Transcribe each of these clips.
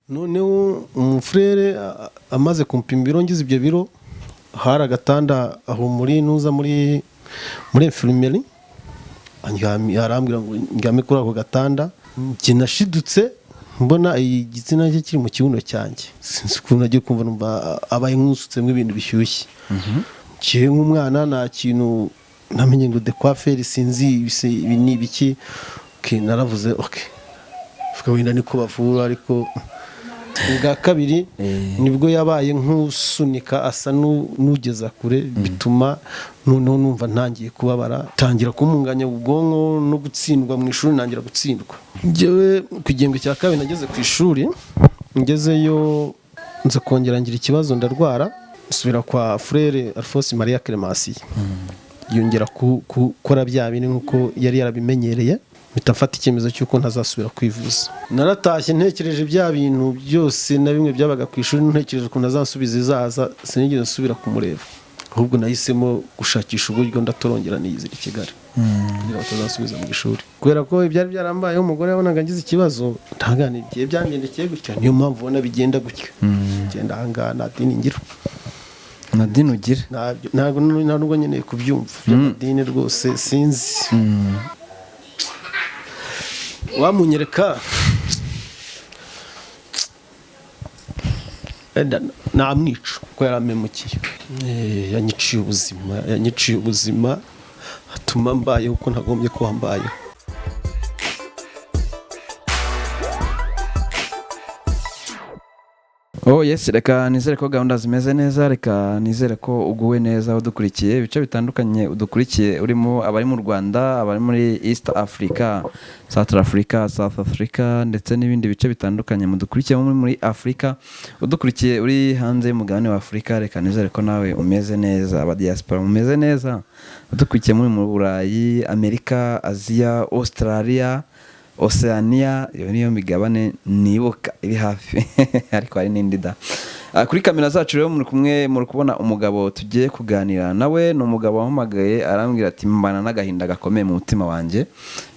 noneho umufrere amaze kumpima ibiro ngize ibyo biro hari agatanda aho muri nuza muri infirmerie arambwira ngo ndyame kuri ako gatanda kinashidutse mbona igitsina cye kiri mu kibuno cyanjye sinzi ukuntu nagiye kumva numva abaye nk'usutsemo ibintu bishyushye kiye nk'umwana nta kintu namenye ngo de coiffeur sinzi ibi ni ibiki naravuze fuka wenda niko bavura ariko ubwa kabiri nibwo yabaye nk'usunika asa n'ugeza kure bituma noneho numva ntangiye kubabara tangira kumunganya ubwonko no gutsindwa mu ishuri nangira gutsindwa njyewe ku gihembwe cya kabiri nageze ku ishuri ngezeyo nza kongera ngira ikibazo ndarwara nsubira kwa frere Alphonse Maria Clemencie yongera gukora bya bintu nkuko yari yarabimenyereye bitafata icyemezo cy'uko ntazasubira kwivuza naratashye ntekereje bya bintu byose na bimwe byabaga ku ishuri ntekereje ko ntazasubiza izaza sinigeze nsubira kumureba ahubwo nahisemo gushakisha uburyo ndatorongera niyizira i Kigali kugira batazasubiza mu ishuri kubera ko ibyari byarambayeho umugore yabonaga ngize ikibazo ntaganiriye byangendekeye gutya niyo mpamvu ubona bigenda gutya genda ahangaha nta dini ngira Nadine ugira ntabwo nkeneye kubyumva by'amadini rwose sinzi wamunyereka namwica kuko yaramemukiye yanyiciye ubuzima atuma mbayeho uko ntagombye kuba mbayeho. Oh yes, reka nizere ko gahunda zimeze neza, reka nizere ko uguwe neza udukurikiye ibice bitandukanye udukurikiye urimo abari mu Rwanda, abari muri East Africa, South Africa ndetse n'ibindi bice bitandukanye mudukurikiye muri Africa, udukurikiye uri hanze y'umugabane wa Africa, reka nizere ko nawe umeze neza, aba diaspora umeze neza, udukurikiye muri mu Burayi, Amerika, Asia, Australia, Oceania, iyo niyo migabane nibuka iri hafi ariko hari n'indi da. Kuri kamera zacu rero muri kubona umugabo tugiye kuganira nawe, ni umugabo wahamagaye arambwira ati mbana n'agahinda gakomeye mu mutima wanjye,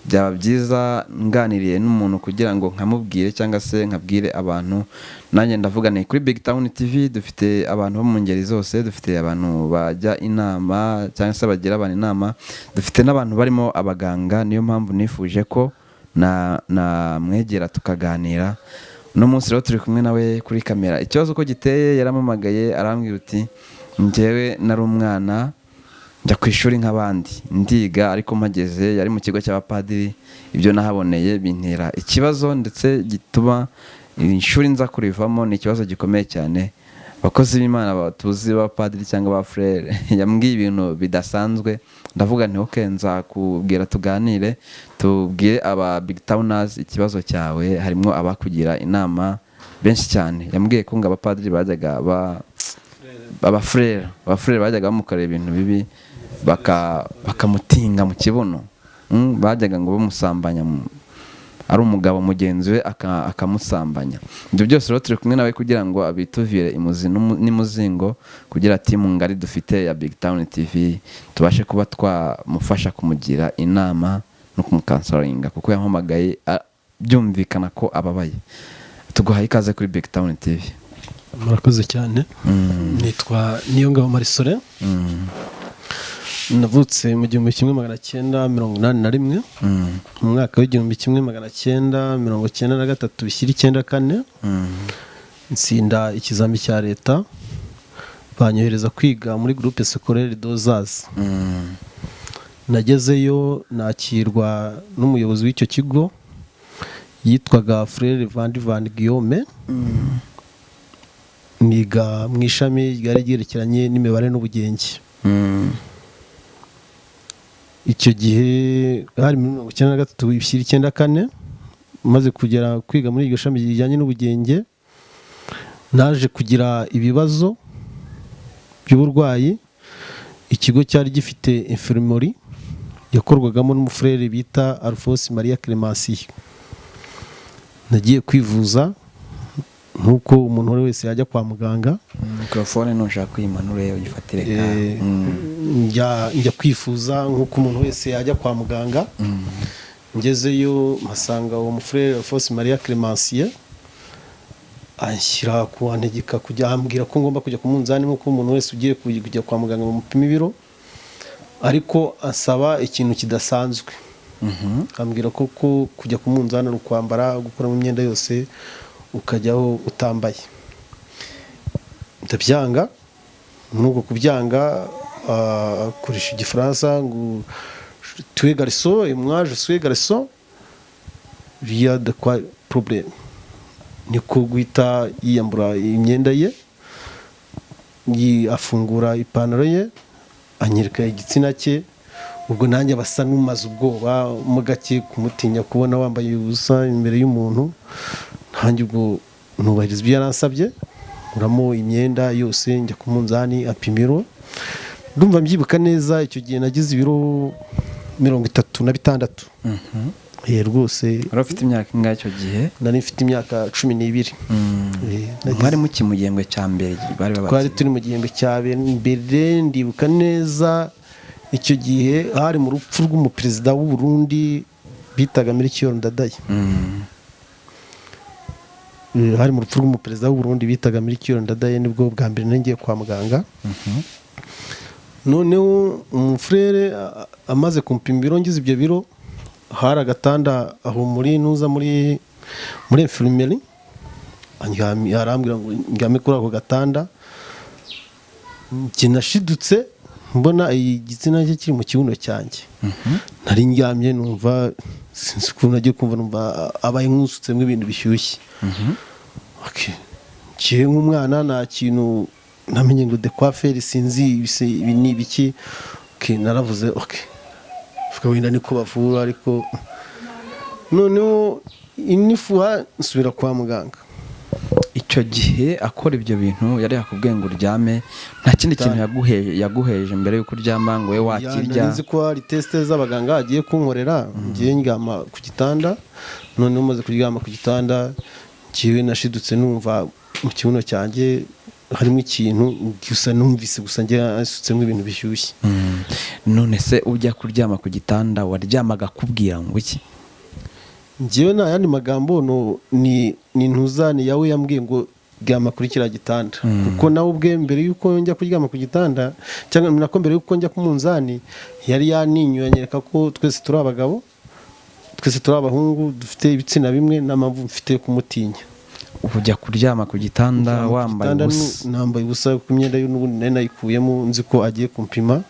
byaba byiza nganiriye n'umuntu kugira ngo nkamubwire cyangwa se nkabwire abantu. Nanjye ndavuga ni kuri Big Town TV dufite abantu bo mu ngeri zose, dufite abantu bajya inama cyangwa se bagira abantu inama, dufite n'abantu barimo abaganga, niyo mpamvu nifuje ko na mwegera tukaganira. No munsi rero turi kumwe nawe kuri kamera. Ikibazo ko giteye yaramamagaye arambwira uti njyewe nari umwana njya ku ishuri nk'abandi ndiga, ariko mpageze yari mu kigo cy'abapadiri, ibyo nahaboneye bintera ikibazo ndetse gituma ishuri nza kurivamo. Ni ikibazo gikomeye cyane. Bakozi b'Imana batuzi b'abapadiri cyangwa ba frere yambwiye ibintu bidasanzwe, ndavuga nti okay, nza kubwira tuganire, tubwire aba Big Towners ikibazo cyawe, harimo abakugira inama benshi cyane. Yambwiye ko abapadiri bajyaga aba frere bajyaga bamukorera ibintu bibi, bakamutinga mu kibuno, bajyaga ngo bamusambanya, ari umugabo mugenzi we akamusambanya. Ibyo byose rero turi kumwe nawe kugira ngo abituvire imuzi n'imuzingo, kugira timu ngari dufite ya Big Town TV tubashe kuba twamufasha kumugira inama no kumukansaringa, kuko yampamagaye byumvikana ko ababaye. Tuguhaye ikaze kuri Big Town TV. Murakoze cyane. Nitwa Niyongabo Marisore. Navutse mu 1981 mu mwaka w'1993 bishyira 94 nsinda ikizami cya leta, banyohereza kwiga muri groupe scolaire d'Ozaz. Nagezeyo nakirwa n'umuyobozi w'icyo kigo yitwaga Frere Van Guillaume. Niga mu ishami ryari ryerekeranye n'imibare n'ubugenge. Icyo gihe hari 1993 bishyira 94 maze kugera kwiga muri iryo shami rijyanye n'ubugenge, naje kugira ibibazo by'uburwayi. Ikigo cyari gifite infirmerie yakorwagamo n'umufrere bita Alphonse Maria Clemencie. Nagiye kwivuza nkuko umuntu wese yajya kwa muganga. Microphone nushaka kuyimanure uyifatire ka. Njya kwifuza nkuko umuntu wese yajya kwa muganga. Ngezeyo mpasanga uwo mufrere Alphonse Maria Clemencie anshyira kuwantegeka kujya ambwira ko ngomba kujya ku munzani nk'uko umuntu wese ugiye kujya kwa muganga mu mupima ibiro, ariko asaba ikintu kidasanzwe. Ambwira ko kujya ku munzani ari ukwambara, gukuramo imyenda yose ukajyaho utambaye. Ndabyanga. Nuko kubyanga akoresha igifaransa ngo tu es garçon et moi je suis garçon, il y a de quoi problème. Niko guhita yiyambura imyenda ye, afungura ipantaro ye, anyereka igitsina cye. Ubwo nanjye basa n'umaze ubwoba mu gake kumutinya kubona wambaye ubusa imbere y'umuntu. Nanjye ubwo nubahiriza ibyo yaransabye, uramo imyenda yose, njya ku munzani apimiro. Ndumva mbyibuka neza icyo gihe nagize ibiro 36. Rwose. Wari ufite imyaka ingahe icyo gihe? Nari mfite imyaka 12. Mwari muki mu gihembwe cya mbere? Twari turi mu gihembwe cya mbere. Ndibuka neza icyo gihe hari mu rupfu rw'umuperezida w'u Burundi bitaga Melchior Ndadaye. Hari mu rupfu rw'umuperezida w'u Burundi bitaga Melchior Ndadaye, nibwo bwa mbere ngiye kwa muganga. Noneho umufrere amaze kumpima ibiro, ngize ibyo biro, hari agatanda aho muri nuza muri infirmerie, arambwira ngo ndyame kuri ako gatanda. Nashidutse mbona igitsina cye kiri mu kibuno cyanjye. Nari ndyamye numva sinzi ukuntu nagiye kumva numva abaye nk'usutsemo ibintu bishyushye. Kiye nk'umwana nta kintu namenye ngo de coiffeur sinzi ibi ni ibiki. Naravuze wenda niko bavura, ariko noneho inifuha nsubira kwa muganga. Icyo gihe akora ibyo bintu yari yakubwiye ngo uryame, nta kindi kintu yaguheje mbere y'uko uryama ngo we wakirya? Nzi ko hari test z'abaganga agiye kunkorera, ngiye ndyama ku gitanda. Noneho maze kuryama ku gitanda, ngiye nashidutse numva mu kibuno cyanjye harimo ikintu gusa, numvise gusa njye asutsemo ibintu bishyushye. None se ujya kuryama ku gitanda waryamaga akubwira ngo iki? Ngiye nta yandi magambo, ni ntuzani yawe yambwiye ngo ryama kuri kiriya gitanda. Kuko nawe ubwe mbere y'uko njya kuryama ku gitanda, cyangwa nako mbere y'uko njya ku munzani, yari yaninyuye anyereka ko twese turi abagabo, twese turi abahungu, dufite ibitsina bimwe, nta mpamvu mfite kumutinya. Ujya kuryama ku gitanda wambaye ubusa? Nambaye ubusa, ku myenda y'ubundi nari nayikuyemo, nzi ko agiye kumpima.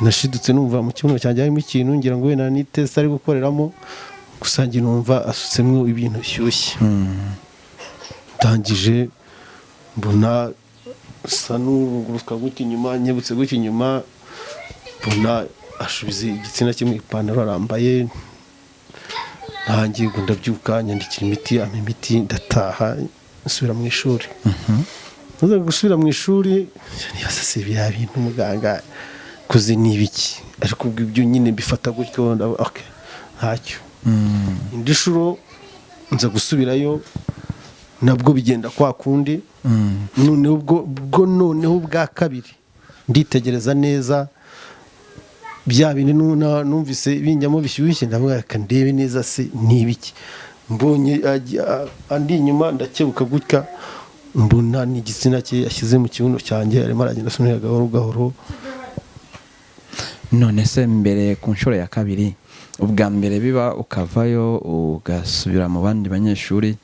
Nashidutse numva mu kibuno cyanjye harimo ikintu, ngira ngo wenda ni test ari gukoreramo, gusa njye numva asutsemo ibintu bishyushye. Ndangije mbona asa n'uruguruka gutya inyuma, nyebutse gutya inyuma, mbona ashubize igitsina cye mu ipantaro arambaye. Nanjye ngo ndabyuka, nyandikira imiti, ampa imiti, ndataha nsubira mu ishuri. Maze gusubira mu ishuri, nibasase bya bintu muganga koze n'ibiki, ariko ibyo nyine bifata gutyo, ntacyo. Indi shuro nza gusubirayo, nabwo bigenda kwa kundi. Noneho bwa kabiri nditegereza neza, bya bintu numvise binjyamo bishyushye, ndavuga reka ndebe neza se n'ibiki. Mbonye andi inyuma, ndakebuka gutya, mbona ni igitsina cye yashyize mu kibuno cyanjye, arimo aragenda asunika gahoro gahoro. None se mbere ku nshuro ya kabiri, ubwa mbere biba ukavayo ugasubira mu bandi banyeshuri,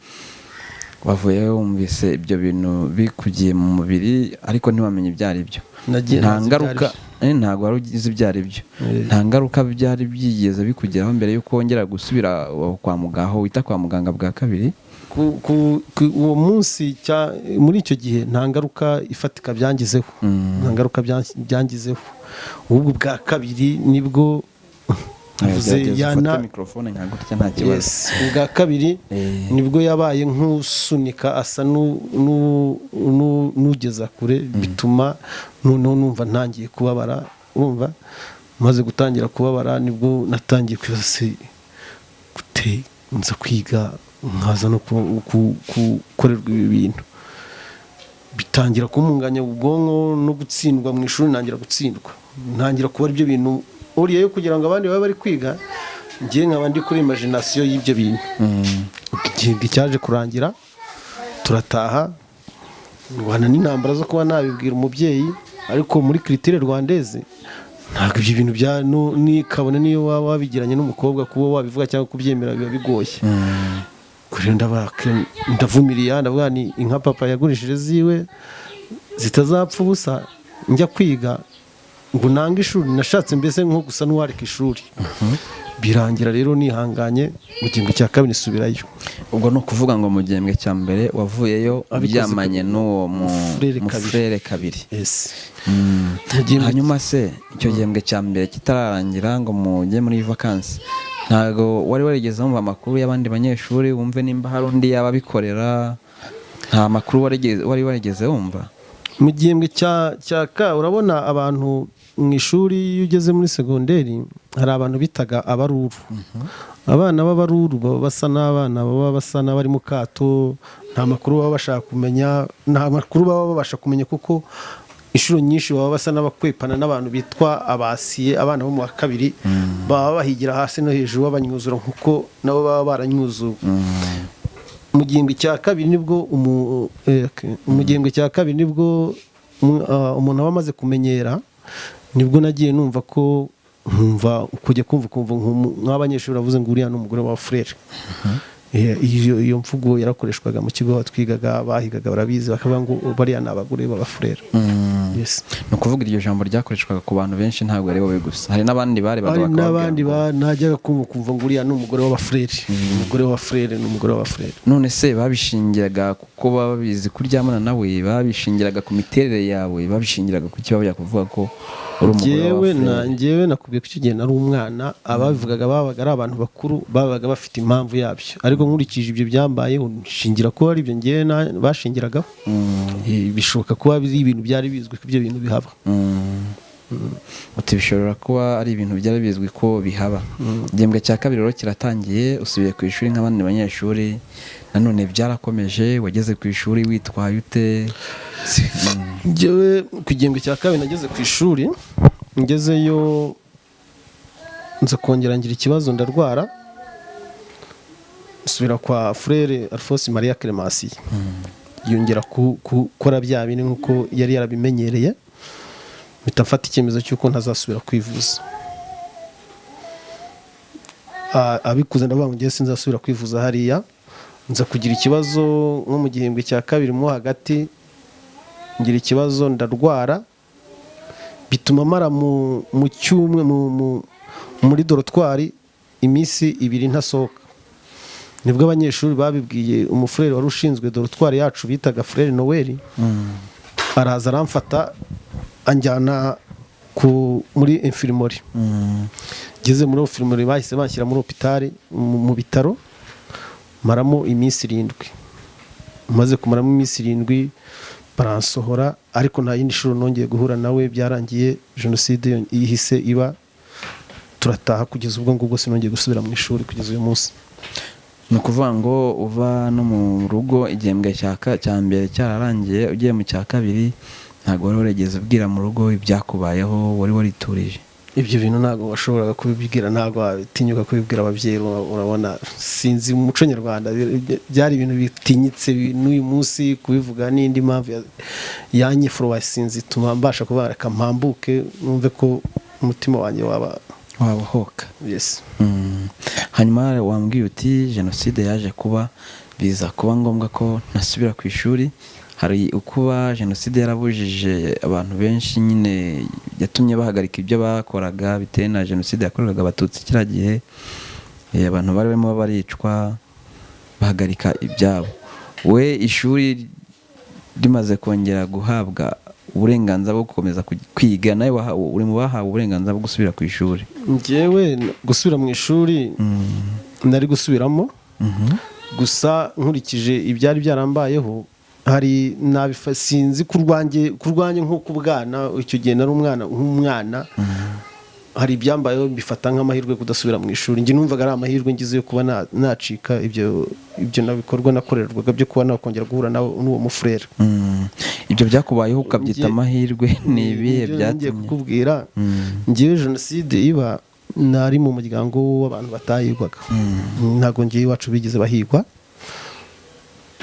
wavuyeyo wumvise ibyo bintu bikugiye mu mubiri ariko ntiwamenye ibyo ari byo? Nta ngaruka, ntabwo wari ugize ibyo ari byo? Nta ngaruka byari byigeze bikugeraho mbere y'uko wongera gusubira kwa muganga, wita kwa muganga bwa kabiri? Uwo munsi muri icyo gihe nta ngaruka ifatika byangizeho. Nta ngaruka byangizeho. Ubwo bwa kabiri nibwo ubwa kabiri nibwo yabaye nk'usunika, asa n'ugeza kure, bituma noneho numva ntangiye kubabara. Urumva maze gutangira kubabara, nibwo natangiye kwibaza gute nza kwiga nkaza no gukorerwa ibi bintu. Bitangira kumunganya ubwonko no gutsindwa mu ishuri, ntangira gutsindwa, ntangira kuba ibyo bintu uriye kugira ngo abandi babe bari kwiga, ngiye nkaba ndi kuri imagination y'ibyo bintu. Igihe cyaje kurangira, turataha ndwana n'intambara zo kuba nabibwira umubyeyi, ariko muri culture rwandaise ntabwo ibyo bintu ni kabone niyo waba wabigiranye n'umukobwa kuba wabivuga cyangwa kubyemera biba bigoye. Kuri ndavumiriya ndavuga ni inka papa yagurishije ziwe zitazapfa ubusa njya kwiga ngo nange ishuri, nashatse mbese nko gusa n'uwareka ishuri. Birangira rero nihanganye mu gihembwe cya kabiri nisubirayo. Ubwo no kuvuga ngo mu gihembwe cya mbere wavuyeyo uryamanye n'uwo mufrere kabiri. Yes. Hanyuma se icyo gihembwe cya mbere kitararangira ngo mujye muri vacances, ntago wari warigeze wumva amakuru y'abandi banyeshuri wumve nimba hari undi yababikorera? Nta makuru wari warigeze wumva? Mu gihembwe cya ka urabona abantu mu ishuri iyo ugeze muri segonderi hari abantu bitaga abaruru. Abana b'abaruru baba basa n'abana baba basa n'abari mu kato, nta makuru baba bashaka kumenya, nta makuru baba babasha kumenya, kuko inshuro nyinshi baba basa n'abakwepana n'abantu bitwa abasiye, abana bo mu wa kabiri baba bahigira hasi no hejuru babanyuzura nkuko nabo baba baranyuzuwe. Mu gihembwe cya kabiri nibwo umuntu aba amaze kumenyera, nibwo nagiye numva ko kujya kumva nk'abanyeshuri bavuze ngo uriya ni umugore wa frere. Iyo mvugo yarakoreshwaga mu kigo twigaga, bahigaga barabizi, bakavuga ngo bariya ni abagore b'abafurere. Yes. Ni ukuvuga iryo jambo ryakoreshwaga ku bantu benshi, ntabwo ari wowe gusa, hari n'abandi hari n'abandi najyaga kumva ngo uriya ni umugore w'abafurere. Umugore w'abafurere ni umugore w'abafurere. None se babishingiraga kuko baba babizi kuryamana nawe, babishingiraga ku miterere yawe, babishingiraga ku kiba bajya kuvuga ko uri umugore w'abafurere? Njyewe nakubwiye ko icyo gihe nari umwana, ababivugaga babaga ari abantu bakuru, babaga bafite impamvu yabyo, ariko nkurikije ibyo byambayeho nshingira ko ari ibyo njyewe bashingiragaho. Bishoboka kuba biri ibintu byari bizwi ko ibyo bintu bihaba. Uti bishobora kuba ari ibintu byari bizwi ko bihaba. Igihembwe cya kabiri rero kiratangiye, usubiye ku ishuri nk'abandi banyeshuri, nanone byarakomeje, wageze ku ishuri witwaye ute? Njyewe ku gihembwe cya kabiri nageze ku ishuri, ngezeyo nza kongera ngira ikibazo ndarwara, nsubira kwa frere Alphonse Maria Clemency. Yongera gukora bya bintu nkuko yari yarabimenyereye, mpita mfata icyemezo cy'uko ntazasubira kwivuza. Abikuze ndavuga ngo ngiye sinzasubira kwivuza hariya. Nza kugira ikibazo nko mu gihembwe cya kabiri mo hagati, ngira ikibazo ndarwara, bituma mara mu cyumwe muri dorotwari iminsi 2 ntasohoka. Nibwo abanyeshuri babibwiye umufurere wari ushinzwe dorotwari yacu bitaga Frere Noel. Araza aramfata anjyana muri infirmary. Ngeze muri infirmary bahise banshyira muri hôpital mu bitaro, maramo iminsi 7. Maze kumaramo iminsi 7 baransohora, ariko nta yindi shuro nongeye guhura nawe, byarangiye jenoside ihise iba, turataha kugeza ubwo ngubwo sinongeye gusubira mu ishuri kugeza uyu munsi. Ni ukuvuga ngo uva no mu rugo igihembwe cya mbere cyararangiye, ugiye mu cya kabiri ntabwo wari warigeze ubwira mu rugo ibyakubayeho, wari wariturije? Ibyo bintu ntabwo washoboraga kubibwira, ntabwo watinyuka kubibwira ababyeyi. Urabona, sinzi mu muco nyarwanda byari ibintu bitinyitse, n'uyu munsi kubivuga n'indi mpamvu yanyifuro sinzi ituma mbasha kuba reka mpambuke numve ko umutima wanjye wabahoka. Yes. Hanyuma wambwiye uti jenoside yaje kuba, biza kuba ngombwa ko nasubira ku ishuri. Hari ukuba jenoside yarabujije abantu benshi, nyine yatumye bahagarika ibyo bakoraga bitewe na jenoside yakoreraga abatutsi kiriya gihe. Abantu bari barimo baricwa, bahagarika ibyabo. We ishuri rimaze kongera guhabwa uburenganzira bwo gukomeza kwiga, nawe uri mu bahawe uburenganzira bwo gusubira ku ishuri? Njyewe gusubira mu ishuri nari gusubiramo, gusa nkurikije ibyari byarambayeho, hari sinzi kurwanye nk'uko ubwana, icyo gihe nari nk'umwana, hari ibyambayeho bifata nk'amahirwe kudasubira mu ishuri. Njye numvaga ari amahirwe ngize yo kuba nacika ibyo nabikorwa nakorerwaga byo kuba nakongera guhura n'uwo mufurere. Ibyo byakubayeho ukabyita amahirwe, ni ibihe byatumye? Ngiye kukubwira, ngiye jenoside iba nari mu muryango w'abantu batahigwaga, ntabwo ngiye iwacu bigeze bahigwa.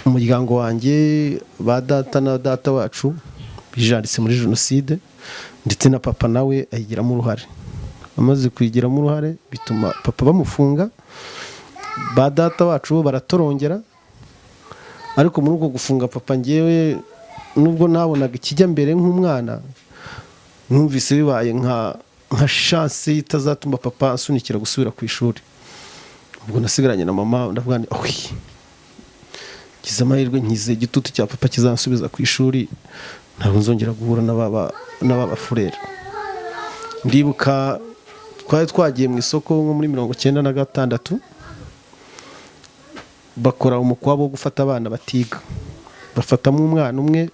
umuryango wanjye ba data na data wacu bijanditse muri jenoside, ndetse na papa nawe ayigiramo uruhare. Amaze kuyigiramo uruhare bituma papa bamufunga, ba data wacu bo baratorongera. Ariko muri uko gufunga papa, ngewe nubwo nabonaga ikijya mbere nk'umwana, numvise bibaye nka chance itazatuma papa asunikira gusubira ku ishuri. Ubwo nasigaranye na mama, ndavuga nti kiza amahirwe nkize igitutu cya papa kizansubiza ku ishuri, ntabwo nzongera guhura n'aba furere. Ndibuka twari twagiye mu isoko nko muri 1996, bakora umukwabo wo gufata abana batiga, bafatamo umwana umwe.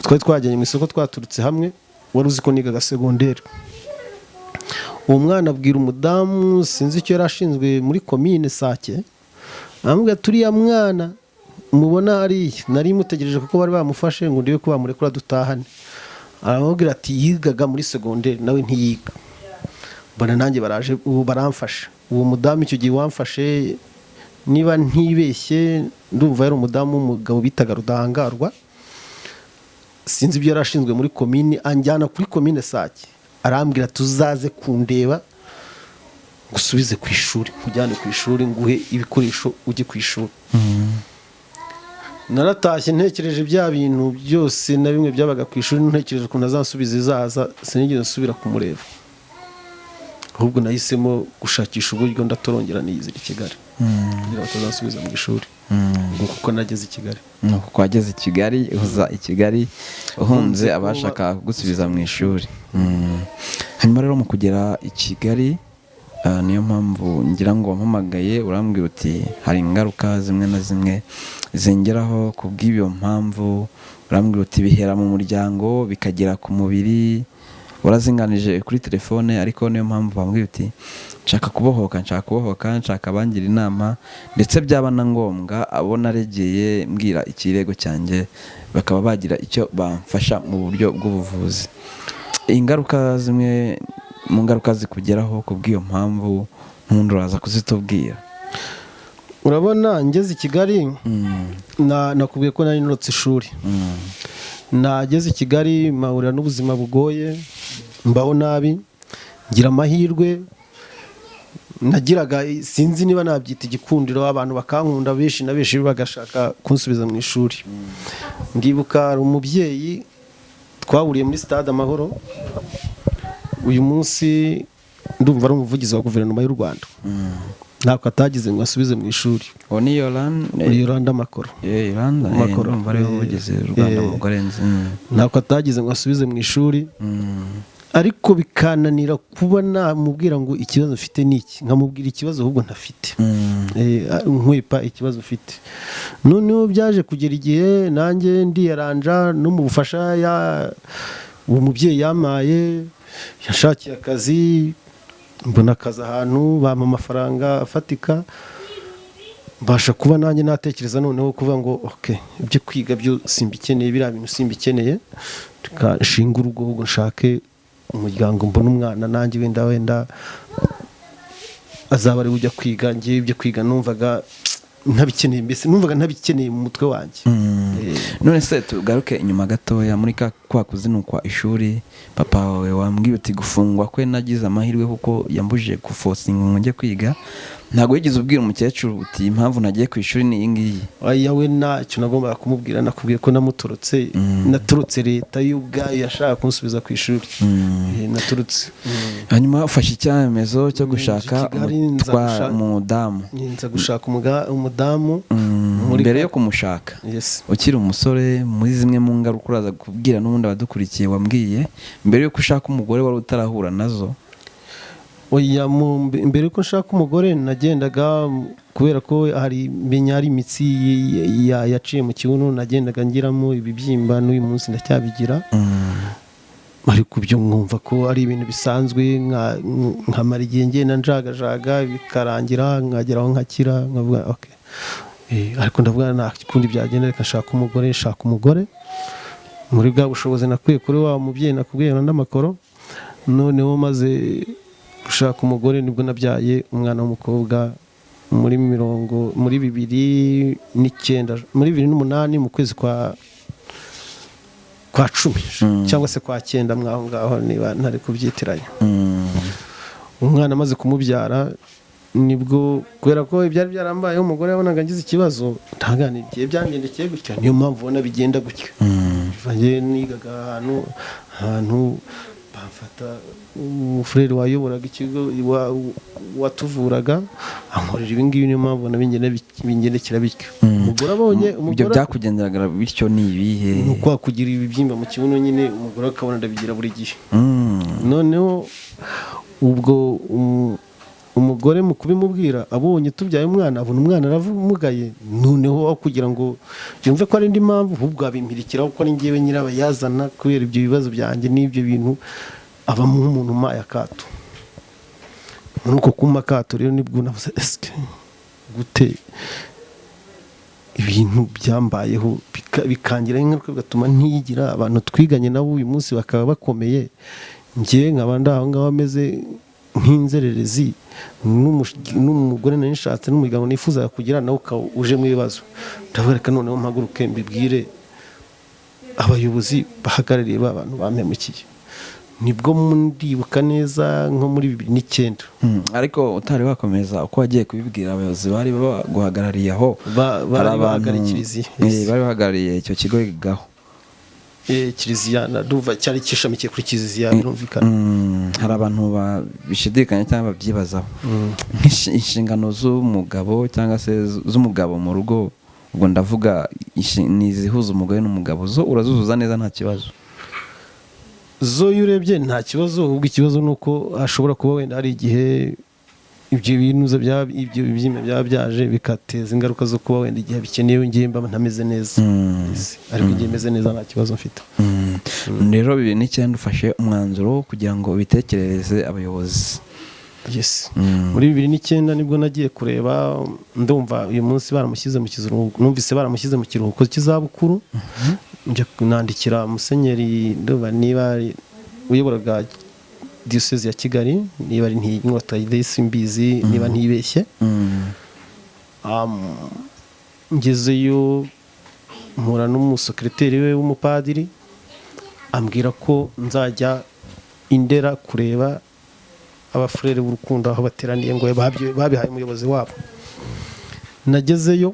Twari twajyanye mu isoko twaturutse hamwe, wari uzi ko nigaga segonderi. Uwo mwana abwira umudamu, sinzi icyo yari ashinzwe muri komine Sake, amubwira turiya mwana mubona hariya, nari mutegereje kuko bari bamufashe ngo ndibe ko bamurekura dutahane. Aramubwira ati yigaga muri segonderi nawe ntiyiga. Bana nanjye baraje ubu baramfasha. Uwo mudamu icyo gihe wamfashe, niba ntibeshye, ndumva yari umudamu w'umugabo bitaga Rudahangarwa. Sinzi ibyo yari ashinzwe muri komine, anjyana kuri komine Sake, arambwira tuzaze kundeba gusubize ku ishuri, kujyane ku ishuri nguhe ibikoresho ujye ku ishuri. Naratashye ntekereje bya bintu byose na bimwe byabaga ku ishuri, ntekereje ukuntu azansubiza izaza, sinigeze nsubira kumureba. Ahubwo nahisemo gushakisha uburyo ndatorongera niyizira i Kigali, kugira ngo tuzansubiza mu ishuri. Kuko nageze i Kigali. Kuko wageze i Kigali, uza i Kigali uhunze abashaka gusubiza mu ishuri. Hanyuma rero mu kugera i Kigali, niyo mpamvu ngira ngo wampamagaye urambwira uti hari ingaruka zimwe na zimwe zingeraho kubw'iyo mpamvu. Urambwira uti bihera mu muryango bikagera ku mubiri. Warazinganije kuri telefone, ariko niyo mpamvu wambwira uti nshaka kubohoka, nshaka abangira inama, ndetse byaba na ngombwa abo naregeye mbwira ikirego cyanjye bakaba bagira icyo bamfasha mu buryo bw'ubuvuzi. Ingaruka zimwe mu ngaruka zikugeraho kubw'iyo mpamvu, ntundi uraza kuzitubwira. Urabona ngeze i Kigali, nakubwiye ko nari narotse ishuri. Nageze i Kigali mahurira n'ubuzima bugoye, mbaho nabi, ngira amahirwe nagiraga, sinzi niba nabyita igikundiro, abantu bakankunda benshi na benshi bagashaka kunsubiza mu ishuri. Ndibuka hari umubyeyi twahuriye muri stade Amahoro, uyu munsi ndumva ari umuvugizi wa guverinoma y'u Rwanda. Ntabwo atagize ngo asubize mu ishuri. Uwo ni Yolanda Makoro. Yolanda Makoro bari umuvugizi w'u Rwanda mu Gorenzi. Ntabwo atagize ngo asubize mu ishuri, ariko bikananira kuba namubwira ngo ikibazo ufite ni iki, nkamubwira ikibazo ahubwo ntafite, nkwepa ikibazo ufite. Noneho byaje kugera igihe nanjye ndiyaranja no mu bufasha uwo mubyeyi yamaye, yashakiye akazi, mbona akazi ahantu bampa amafaranga afatika, mbasha kuba nanjye natekereza noneho kuvuga ngo ibyo kwiga byo simbikeneye, biriya bintu simbikeneye, nshinga urugo ahubwo nshake umuryango, mbona umwana nanjye wenda azaba ari ujya kwiga. Ngiye ibyo kwiga numvaga ntabikeneye, mbese numvaga ntabikeneye mu mutwe wanjye. None se tugaruke inyuma gatoya muri kwa kuzinukwa ishuri. Papa wawe wambwiye uti gufungwa kwe nagize amahirwe kuko yambujije gufosinga ngo njye kwiga. Ntabwo yigeze ubwira umukecuru uti impamvu nagiye ku ishuri ni iyi ngiyi? Oya, we ntacyo nagombaga kumubwira. Nakubwiye ko namutorotse, naturutse leta y'ubwayo yashaka kunsubiza ku ishuri. Naturutse. Hanyuma ufashe icyemezo cyo gushaka umudamu. Nza gushaka umudamu. Mbere yo kumushaka, ukiri umusore, muri zimwe mu ngaruka uraza kubwira n'ubundi abadukurikiye wambwiye, mbere yo gushaka umugore wari utarahura nazo? Oya, mbere yuko nshaka umugore nagendaga, kubera ko hari imitsi yaciye mu kibuno, nagendaga ngiramo ibibyimba, n'uyu munsi ndacyabigira. Ariko ibyo mwumva ko ari ibintu bisanzwe, nkamara igihe ngenda njagajaga bikarangira, nkageraho nkakira, nkavuga ariko ndavuga nta kundi byagenda, reka nshaka umugore muri bwa bushobozi nakwiye kuri wa mubyeyi nakubwiye n'amakoro. Noneho maze gushaka umugore nibwo nabyaye umwana w'umukobwa muri 2009 muri 2008 mu kwezi kwa 10 cyangwa se kwa 9 mwaho ngaho niba ntari kubyitiranya. Umwana amaze kumubyara nibwo kubera ko ibyari byarambayeho umugore yabonaga ngize ikibazo ntaganigiye byangendekeye gutya, niyo mpamvu ubona bigenda gutya. Vange nigaga ahantu bamfata umufurere wayoboraga ikigo watuvuraga ankorera ibi ngibi, niyo mpamvu ubona bingendekera bityo. Umugore abonye ibyo byakugenderaga bityo ni ibihe? Nuko kugira ibibyimba mu kibuno nyine umugore akabona ndabigira buri gihe. Noneho ubwo umugore mu kubimubwira abonye tubyaye umwana, abona umwana aramugaye, noneho kugira ngo yumve ko ari indi mpamvu ahubwo abimpirikiraho ko ari ngewe nyirabayazana kubera ibyo bibazo byanjye n'ibyo bintu, abamo nk'umuntu umpaye akato. Muri uko kumpa akato rero nibwo navuze eske gute ibintu byambayeho bikangira ingaruka bigatuma ntiyigira abantu twiganye nabo uyu munsi bakaba bakomeye, njye nkaba ndaho ngaho ameze nk'inzererezi n'umugore nari nshatse n'umuryango nifuza kugira nawe uje mu bibazo. Ndavuga reka noneho mpaguruke mbibwire abayobozi bahagarariye ba bantu bampemukiye. Nibwo ndibuka neza nko muri 2009. Ariko utari wakomeza uko wagiye kubibwira abayobozi bari baguhagarariye aho, bari bahagarariye icyo kigo gaho Kiliziya naduva cyari kishamikiye kuri Kiliziya birumvikana. Hari abantu bishidikanya cyangwa babyibazaho inshingano z'umugabo cyangwa se z'umugabo mu rugo, ubwo ndavuga nizihuza umugore n'umugabo, zo urazuzuza neza nta kibazo? Zo yurebye nta kibazo, ubwo ikibazo nuko ashobora kuba wenda hari igihe ibyo binuza ibyo bibyimba byaje bikateza ingaruka zo kuba wenda igihe bikenewe ngiye mba ntameze neza. Ariko igihe meze neza nta kibazo mfite. Rero 2009 ufashe umwanzuro kugira ngo bitekerereze abayobozi. Yes. Muri 2009 nibwo nagiye kureba, ndumva uyu munsi baramushyize mu kiruhuko, numvise baramushyize mu kiruhuko cy'izabukuru. Njye nandikira Musenyeri ndumva niba uyoboraga Diocese ya Kigali, niba ari Ntiyinkota Simbizi niba ntibeshye. Ngezeyo mpura n'umusekreteri we w'umupadiri ambwira ko nzajya Indera kureba abafurere b'urukundo aho bateraniye ngo babihaye umuyobozi wabo. Nagezeyo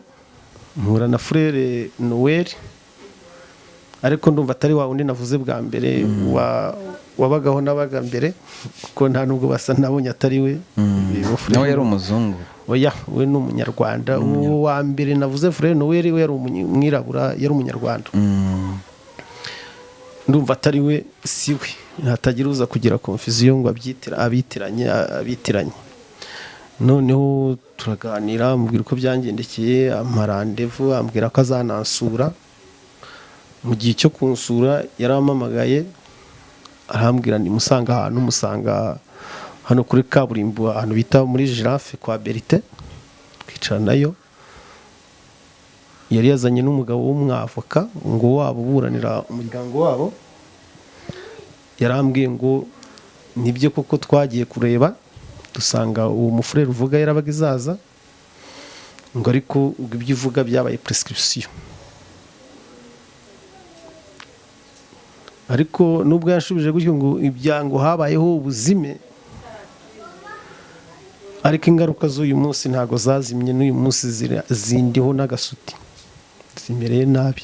mpura na Frere Noel, ariko ndumva atari wa undi navuze bwa mbere wabagaho nabaga mbere, kuko nta nubwo basa nabonye atari we. Nawe yari umuzungu? Oya, we ni umunyarwanda. Uwa mbere navuze Frere Noel we yari umwirabura, yari umunyarwanda. Ndumva atari we, si we, hatagira uza kugira confusion ngo abitiranye. Noneho turaganira, mubwira uko byangendekeye, amarandevu, ambwira ko azanansura. Mu gihe cyo kunsura yarampamagaye arambwira ni musanga hano kuri kaburimbo ahantu bita muri Giraffe kwa Berite, twicara nayo. Yari yazanye n'umugabo w'umwavoka ngo wabo buranira umuryango wabo. Yarambwiye ngo nibyo koko twagiye kureba dusanga uwo mufurere uvuga yarabaga izaza, ngo ariko ibyo uvuga byabaye prescription. Ariko nubwo yashubije gutyo ngo ibyango habayeho ubuzime, ariko ingaruka z'uyu munsi ntago zazimye, n'uyu munsi zindiho n'agasuti, zimereye nabi.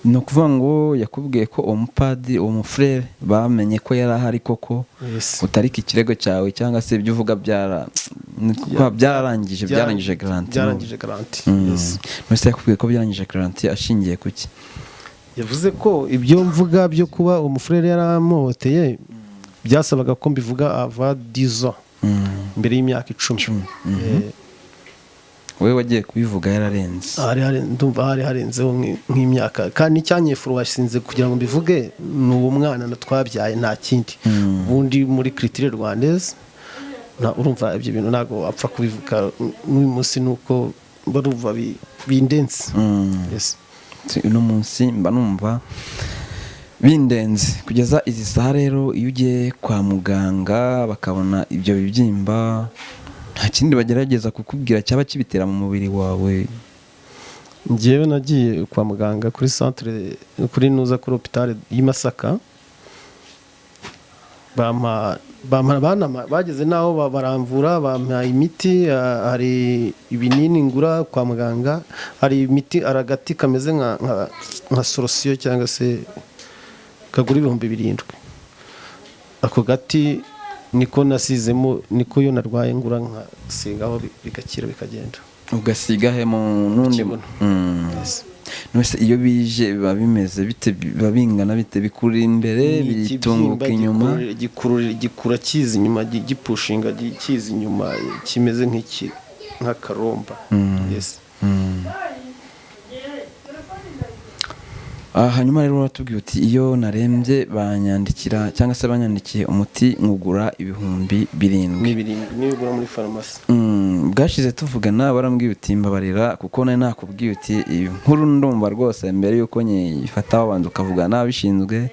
Ni ukuvuga ngo yakubwiye ko uwo mupadiri, uwo mufurere bamenye ko yari ahari koko, utarika ikirego cyawe cyangwa se ibyo uvuga byarangije garanti. Mbese yakubwiye ko byarangije garanti ashingiye ku ki? Yavuze ko ibyo mvuga byo kuba umufurere yaramuhoteye byasabaga ko mbivuga ava 10 ans mbere y'imyaka 10. Wewe wagiye kubivuga yararenze? Ndumva hari harenzeho nk'imyaka, kandi icyanyefuru washinze kugira ngo mbivuge ni uwo mwana twabyaye nta kindi. Ubundi muri culture rwandaise urumva ibyo bintu ntago apfa kubivuga n'uyu munsi, nuko barumva bindenze. Yes. Uno munsi mba numva bindenze kugeza izi saha. Rero iyo ugiye kwa muganga bakabona ibyo bibyimba nta kindi bagerageza kukubwira cyaba kibitera mu mubiri wawe? njyewe nagiye kwa muganga kuri centre kuri nuza kuri hôpital y'i Masaka, bageze naho baramvura bampa imiti, hari ibinini ngura kwa muganga, hari imiti aragati kameze nka solution cyangwa se kagura 7,000. Ako gati niko nasizemo, niko yo narwaye ngura nkasigaho bigakira bikagenda. Ugasiga he mu nundi? Yes. Nose iyo bije biba bimeze bite, biba bingana bite, bikura imbere bitunguka inyuma? Gikura kizi inyuma, gipushinga kizi inyuma, kimeze nk'akaromba. Yes. Hanyuma rero watubwiye uti iyo narembye banyandikira cyangwa se banyandikiye umuti ngugura 7,000. Nibigura muri farumasi. Bwashize tuvugana barambwiye uti mbabarira kuko nari nakubwiye uti inkuru ndumva rwose mbere yuko nyifata wabanza ukavugana n'abishinzwe.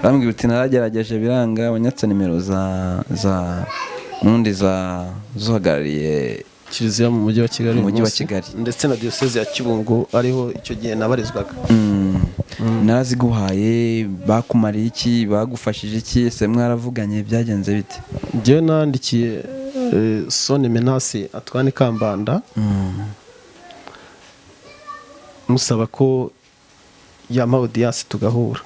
Barambwiye uti naragerageje biranga, wanyatse nimero za mundi zuhagarariye Kiliziya mu mujyi wa Kigali, mu mujyi wa Kigali ndetse na diocese ya Kibungo ariho icyo gihe nabarizwaga. Naraziguhaye, bakumariye iki, bagufashije iki, ese mwaravuganye byagenze bite? Njyewe nandikiye Sone Menace Atwane Kambanda, musaba ko yama audience tugahura,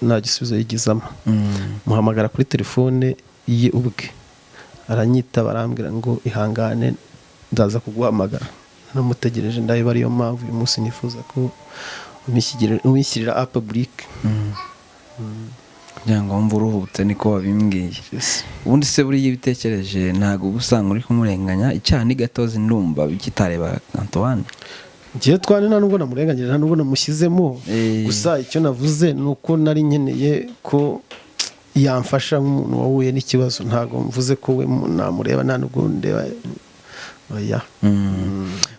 nta gisubizo yigizamo. Muhamagara kuri telefone ye ubwe, aranyita barambwira ngo ihangane ndaza kuguhamagara. Namutegereje ndabiba ariyo mpamvu uyu munsi nifuza ko umishyirira a public. kugira ngo wumve uruhutse, niko wabimbwiye. Ubundi se buriya ibitekereje ntabwo ubusanga uri kumurenganya, icyaha ni gatozi ndumva kitareba Antoine. Ngiye Twane nta nubwo namurenganyije, nta nubwo namushyizemo, gusa icyo navuze nuko nari nkeneye ko yamfasha nk'umuntu wahuye n'ikibazo. Ntabwo mvuze ko we namureba, nta nubwo ndeba. Oya.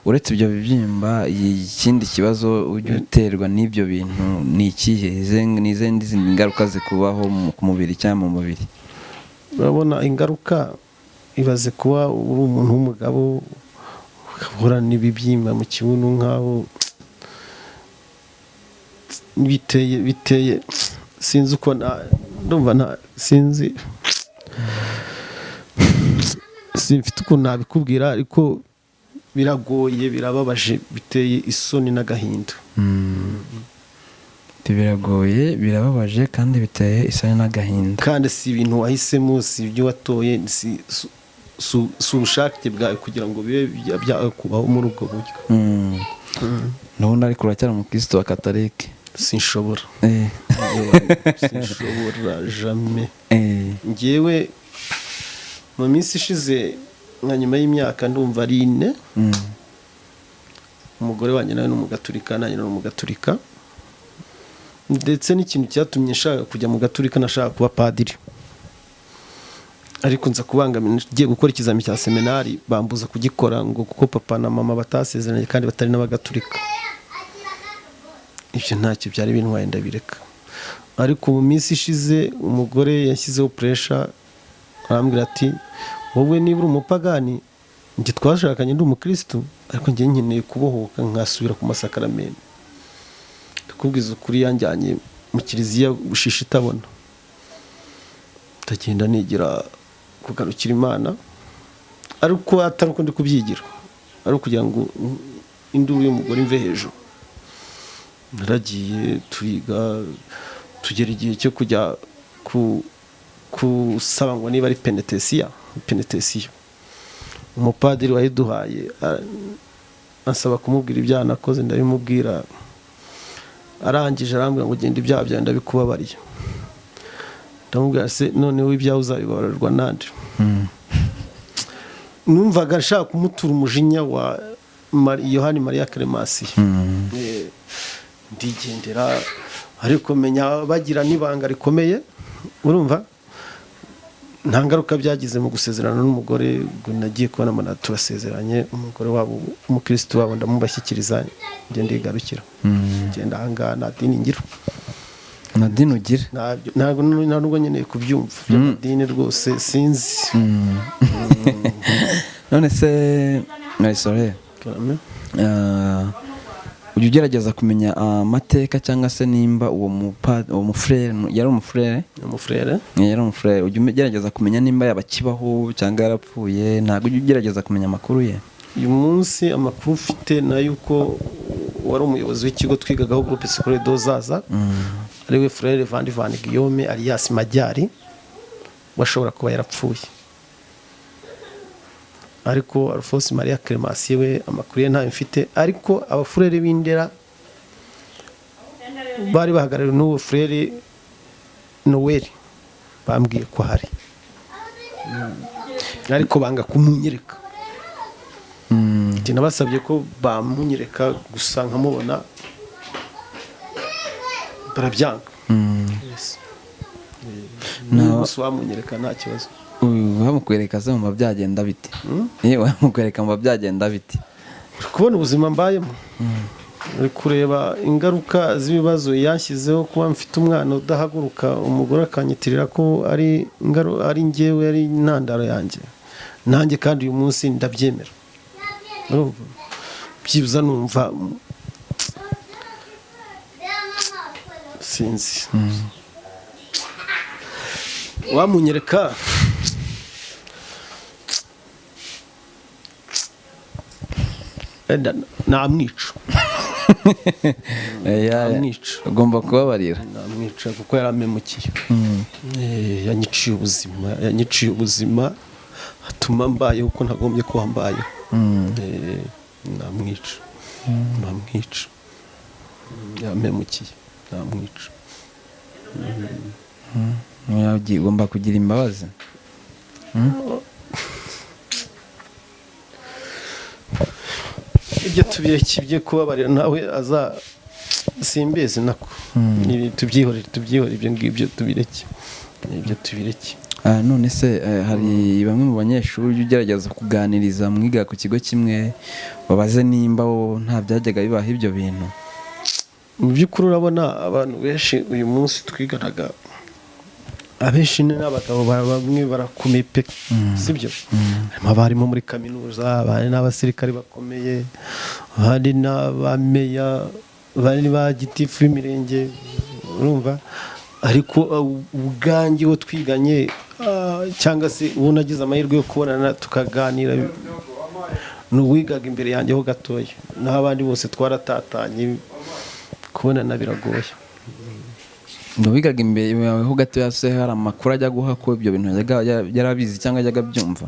Uretse ibyo bibyimba, ikindi kibazo ujya uterwa n'ibyo bintu ni ikihe? N'izindi ngaruka zikubaho ku mubiri cyangwa mu mubiri? Urabona ingaruka ibaze kuba uri umuntu w'umugabo ukahura n'ibibyimba mu kibuno nkaho biteye sinzi uko ndumva sinzi simfite ukuntu nabikubwira, ariko biragoye, birababaje, biteye isoni n'agahinda. Biragoye, birababaje kandi biteye isoni n'agahinda. Kandi si ibintu wahisemo, si ibyo watoye, si ubushake bwawe kugira ngo bibe byakubaho muri ubwo buryo. Nubundi ariko uracyari umukristo wa Katolike? Sinshobora. Sinshobora jamais. Ngewe mu minsi ishize nka nyuma y'imyaka ndumva ari 4, umugore wanjye nawe ni umugaturika, nanjye ni umugaturika, ndetse n'ikintu cyatumye nshaka kujya mu gaturika, nashaka kuba padiri, ariko nza kubangamira, ngiye gukora ikizami cya seminari bambuza kugikora ngo kuko papa na mama batasezeranye kandi batari n'abagaturika. Ibyo ntacyo byari bintwaye ndabireka. Ariko mu minsi ishize umugore yashyizeho pressure, arambwira ati wowe niba uri umupagani, njye twashakanye ndi umukristo, ariko njye nkeneye kubohoka nkasubira ku masakaramentu. Ndakubwiza ukuri, yanjyanye mu kiliziya bushisha itabona, ndagenda nigira kugarukira Imana, ariko atari uko ndi kubyigira, ari kugira ngo induru y'umugore imve hejuru. Naragiye turiga, tugera igihe cyo kujya kusaba ngo niba ari penetesiya. Umupadiri wayiduhaye ansaba kumubwira ibyaha nakoze, ndabimubwira, arangije arambwira ngo genda ibyaha byawe ndabikubabariye. Ndamubwira se noneho ibyaha uzabibabarirwa nande? Numvaga nshaka kumutura umujinya wa Yohani Mariya Clemence. Ndigendera, ariko menya bagira n'ibanga rikomeye, urumva nta ngaruka byagize mu gusezerana n'umugore. Nagiye kubona mbona turasezeranye, umugore wabo umukristo wabo ndamubashyikiriza, ngende ndigarukira, ngenda ahangaha nta dini ngira. madini ugira ntabwo nkeneye kubyumva by'amadini rwose sinzi. none se Marisore ujya ugerageza kumenya amateka cyangwa se nimba uwo mufurere yari umufurere ujya ugerageza kumenya nimba yabakibaho cyangwa yarapfuye? Ntabwo ujya ugerageza kumenya amakuru ye? uyu munsi amakuru ufite nayo uko wari umuyobozi w'ikigo twigagaho groupe scolaire d'Ozaza ariwe Frere Van Guillaume alias Majyari washobora kuba yarapfuye, ariko Alphonse Maria Clemencie we amakuru ye ntayo mfite. Ariko abafurere b'Indera bari bahagarariwe n'uwo Frere Noel bambwiye ko hari, ariko banga kumunyereka. Nabasabye ko bamunyereka gusa nkamubona barabyanga. Gusa wamunyereka nta kibazo. Wamukwereka se mu byagenda bite? Wamukwereka mu byagenda bite? Kubona ubuzima mbayemo, uri kureba ingaruka z'ibibazo yanshyizeho, kuba mfite umwana udahaguruka, umugore akanyitirira ko ari njyewe ari intandaro yanjye, nanjye kandi uyu munsi ndabyemera. Byibuza numva sinzi. Wamunyereka namwica. Ugomba kubabarira. Namwica kuko yaramemukiye. Yanyiciye ubuzima atuma mbayeho uko ntagombye kuba mbayeho. Namwica. Yamemukiye. Namwica. Ugomba kugira imbabazi. Ibyo tubireke kubabarira nawe simbizi nako. Tubyihorere ibyo ngibyo tubireke. Ibyo tubireke. None se hari bamwe mu banyeshuri ugerageza kuganiriza mwiga ku kigo kimwe babaze nimba nta byajyaga bibaho ibyo bintu? Mu by'ukuri urabona abantu benshi uyu munsi twiganaga, abenshi n'abagabo bamwe barakomeye pe, sibyo? Harimo abarimu muri kaminuza, abandi n'abasirikare bakomeye, abandi n'abameya, abandi ba gitifu b'imirenge, urumva? Ariko ubwanjye wo twiganye cyangwa se uwo nagize amahirwe yo kubonana tukaganira n'uwigaga imbere yanjye ho gatoya, naho abandi bose twaratatanye, kubonana biragoye. Wigaga imbere yawe ho gatoya se hari amakuru ajya guha ko ibyo bintu yarabizi cyangwa ajyaga byumva?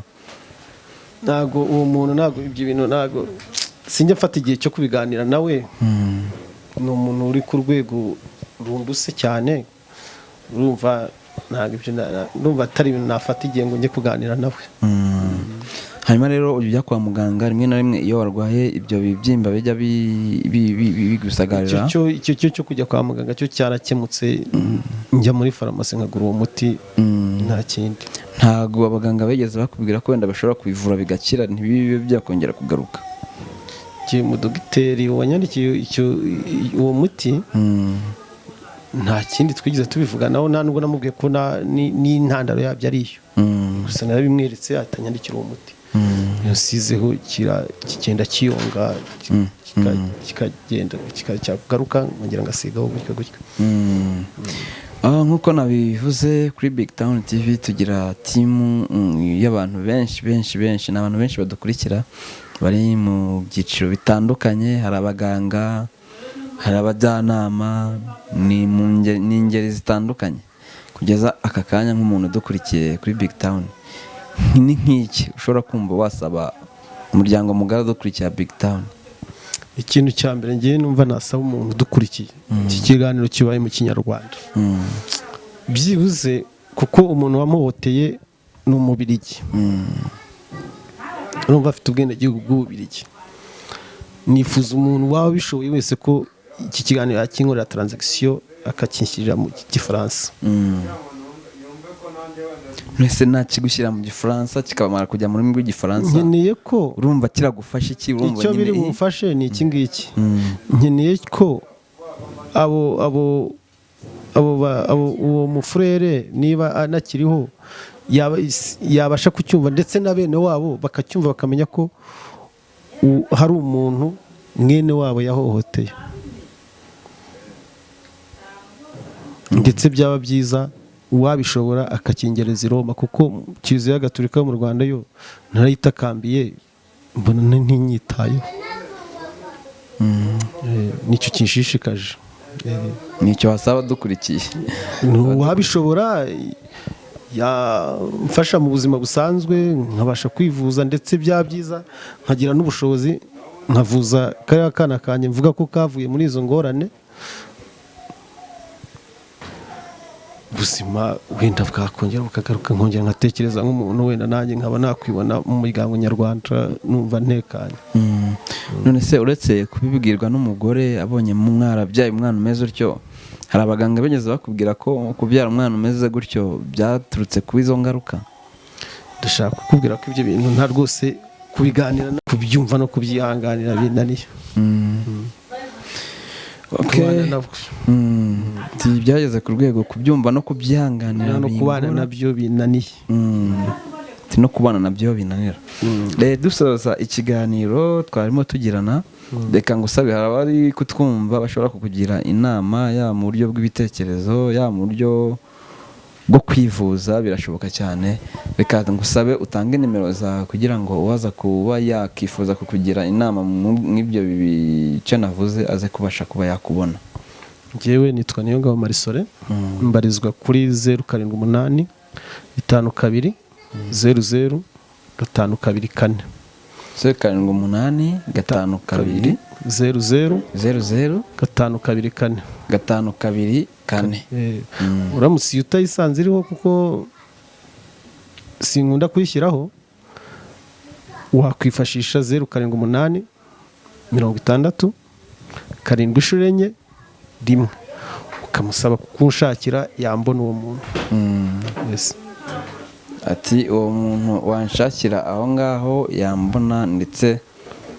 Ntago uwo muntu, ntago ibyo bintu, ntago sinjya mfata igihe cyo kubiganira nawe. Ni umuntu uri ku rwego rumbuse cyane, urumva ntago ibyo ndumva atari ibintu nafata igihe ngo njye kuganira nawe. Hanyuma rero ujya kwa muganga rimwe na rimwe iyo warwaye ibyo bibyimba bijya bigusagarira? Icyo cyo kujya kwa muganga cyo cyarakemutse, njya muri farumasi nkagura uwo muti, nta kindi. Ntago abaganga bageze bakubwira ko wenda bashobora kubivura bigakira ntibibe byakongera kugaruka? Mu dogiteri wanyandikiye uwo muti nta kindi twigeze tubivuga naho, nta nubwo namubwiye ko n'intandaro yabyo ari iyo. Gusa narabimweretse atanyandikira uwo muti. Yasizeho kigenda kiyonga kikagenda kikagaruka ngira ngo asigaho gutyo. Nk'uko nabivuze kuri Big Town TV tugira timu y'abantu benshi, ni abantu benshi badukurikira bari mu byiciro bitandukanye. Hari abaganga, hari abajyanama, ni ingeri zitandukanye. Kugeza aka kanya nk'umuntu udukurikiye kuri Big Town, ni nk'iki ushobora kumva wasaba umuryango mugari udukurikiye Big Town? Ikintu cya mbere ngiye numva nasaba umuntu udukurikiye iki kiganiro kibaye mu Kinyarwanda, byibuze kuko umuntu wamuhoteye ni Umubirigi, urumva afite ubwenegihugu bw'Ububirigi. Nifuza umuntu waba bishoboye wese ko iki kiganiro yakinkorera transaction akakinshyirira mu Gifaransa. Mwese nakigushyira mu Gifaransa kikabamara kujya mu rurimi rw'Igifaransa? Nkeneye ko urumva kiragufasha iki? Urumva icyo biri bumfashe ni iki ngiki. Nkeneye ko uwo mufurere niba anakiriho yabasha kucyumva, ndetse na bene wabo bakacyumva bakamenya ko hari umuntu mwene wabo yahohoteye. Ndetse byaba byiza uwabishobora akakingereza i Roma, kuko Kiliziya Gatolika yo mu Rwanda yo narayitakambiye mbona ntinyitayeho. Nicyo kinshishikaje. nicyo wasaba dukurikiye. Uwabishobora yamfasha mu buzima busanzwe, nkabasha kwivuza, ndetse byaba byiza nkagira n'ubushobozi nkavuza kariya kana kanjye mvuga ko kavuye muri izo ngorane. Ubuzima wenda bwakongera bukagaruka, nkongera nkatekereza nk'umuntu wenda nanjye nkaba nakwibona mu muryango nyarwanda numva ntekanye. None se uretse kubibwirwa n'umugore abonye mwarabyaye umwana umeze utyo, hari abaganga bigeze bakubwira ko kubyara umwana umeze gutyo byaturutse ku izo ngaruka? Ndashaka kukubwira ko ibyo bintu nta rwose kubiganira no kubyumva no kubyihanganira binaniye. Byageze ku rwego kubyumva no kubyihanganira no kubana nabyo binaniye. No kubana nabyo binanira. Dusoza ikiganiro twarimo tugirana, reka ngusabe, hari abari kutwumva bashobora kukugira inama, ya mu buryo bw'ibitekerezo, ya mu buryo bwo kwivuza, birashoboka cyane. Reka ngusabe utange nimero zawe kugira ngo uwaza kuba yakifuza kukugira inama mw'ibyo bice navuze aze kubasha kuba yakubona. Njyewe nitwa Niyongabo Marisore, mbarizwa kuri 078 52 00 524. 078 52 00 524. 524. Uramutse utayisanze iriho, kuko sinkunda kuyishyiraho, wakwifashisha 078 60 7 rimwe, ukamusaba kunshakira yambona uwo muntu. Ati uwo muntu wanshakira aho ngaho yambona ndetse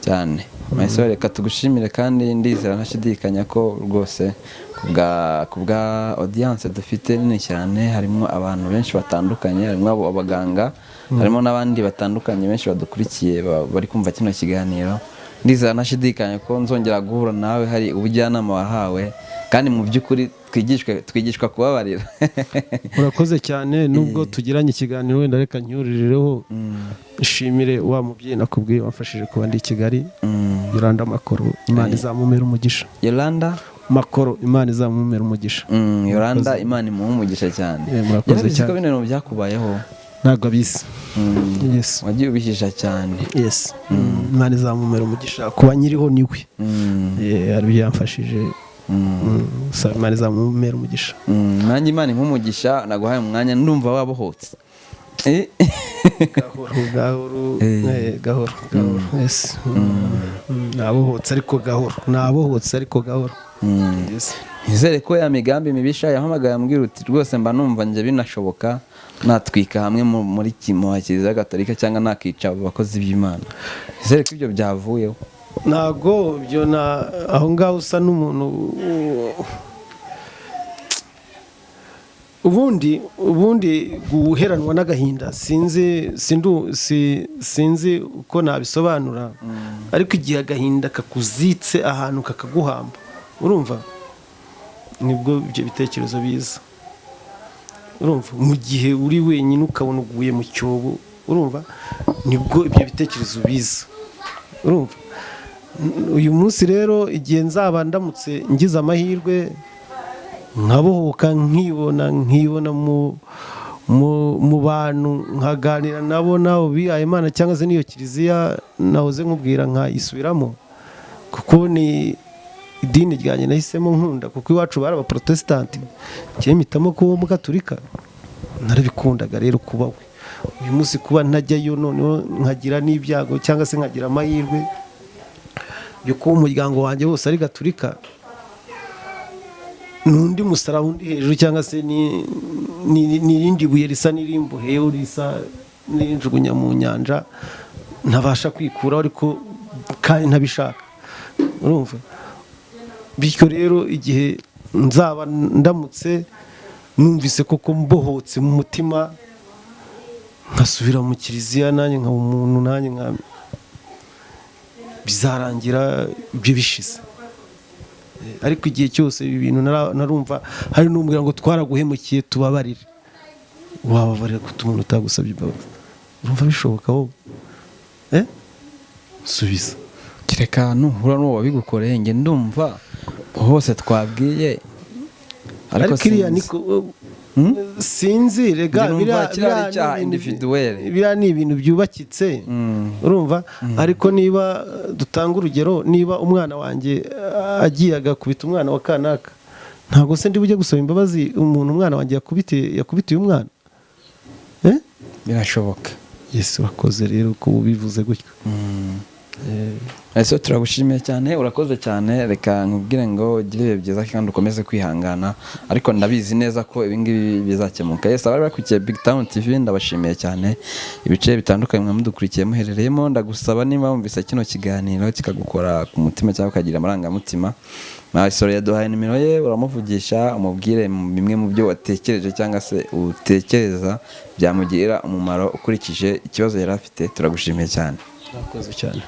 cyane. Maisore, reka tugushimire kandi ndizera ntashidikanya ko rwose kubwa audience dufite nini cyane, harimo abantu benshi batandukanye, harimo abaganga, harimo n'abandi batandukanye benshi badukurikiye bari kumva kino kiganiro. Ndizera ntashidikanya ko nzongera guhura nawe hari ubujyanama wahawe, kandi mu by'ukuri twigishwa kubabarira. Urakoze cyane, nubwo tugiranye ikiganiro wenda reka nyuririreho ishimire wa mubyeyi nakubwiye wamfashije kuba ndi i Kigali, Yolanda Makoro, Imana izamumera umugisha. Yolanda Makoro, Imana izamumera umugisha. Yolanda, Imana imuhe umugisha cyane. Murakoze cyane. Ko bino byakubayeho ntabwo abizi. Yes. Wagiye ubishisha cyane. Yes. Imana izamumera umugisha, kuba nyiriho niwe. Ari byamfashije. Imana izamumera umugisha. Nanjye Imana impumugisha, naguhaye umwanya ndumva wabohotse. Gahoro. Yes. Nabohotse ariko gahoro. Nizere ko ya migambi mibisha yahamagaye ambwira uti rwose mba numva nje binashoboka natwika hamwe muri Kiliziya Gatolika cyangwa nakica abakozi b'Imana. Nizere ko ibyo byavuyeho. Ntago byo aho ngaho usa n'umuntu ubundi guheranwa n'agahinda, sinzi uko nabisobanura, ariko igihe agahinda kakuzitse ahantu kakaguhamba, urumva, nibwo ibyo bitekerezo biza. Urumva, mu gihe uri wenyine ukabona uguye mu cyobo, urumva, nibwo ibyo bitekerezo biza. Urumva, uyu munsi rero igihe nzaba ndamutse ngize amahirwe nkabohoka, nkibona mu bantu, nkaganira nabo bihaye Imana cyangwa se n'iyo Kiliziya nahoze nkubwira nkayisubiramo, kuko ni idini ryanjye nahisemo nkunda, kuko iwacu bari abaprotesitanti, njyewe mpitamo kuba umugatolika, narabikundaga rero kuba we. Uyu munsi kuba ntajyayo, noneho nkagira n'ibyago cyangwa se nkagira amahirwe yo kuba umuryango wanjye wose ari gatolika, n'undi musaraba undi hejuru, cyangwa se n'irindi buye risa n'irimbuheho, risa n'irinjugunya mu nyanja, ntabasha kwikuraho ariko kandi ntabishaka. Urumva, bityo rero igihe nzaba ndamutse numvise koko mbohotse mu mutima nkasubira mu kiliziya nanjye nkaba umuntu nanjye bizarangira ibyo bishize. Ariko igihe cyose ibi bintu narumva hari n'umbwira ngo twaraguhemukiye tubabarire, wababarira ko umuntu utagusabye imbabazi, urumva bishoboka wowe? Subiza. kereka nuhura n'uwo wabigukoreye nge ndumva hose twabwiye, ariko iriya niko sinzi rega biriya ni ibintu byubakitse, urumva. Ariko niba dutanga urugero, niba umwana wanjye agiye agakubita umwana wa kanaka, ntabwo se ndi bujye gusaba imbabazi umuntu umwana wanjye yakubitiye umwana? birashoboka. Yesu wakoze rero ko ubivuze gutyo. Ese turagushimiye cyane, urakoze cyane. Reka nkubwire ngo ugire ibihe byiza kandi ukomeze kwihangana, ariko ndabizi neza ko ibingibi bizakemuka. Yes, abari bakurikiye Big Town TV ndabashimiye cyane, ibice bitandukanye mwamudukurikiye muherereyemo. Ndagusaba niba wumvise kino kiganiro kikagukora ku mutima cyangwa ukagira amarangamutima, Maisoro yaduhaye nimero ye, uramuvugisha umubwire bimwe mu byo watekereje cyangwa se utekereza byamugirira umumaro ukurikije ikibazo yari afite. Turagushimiye cyane. Urakoze cyane.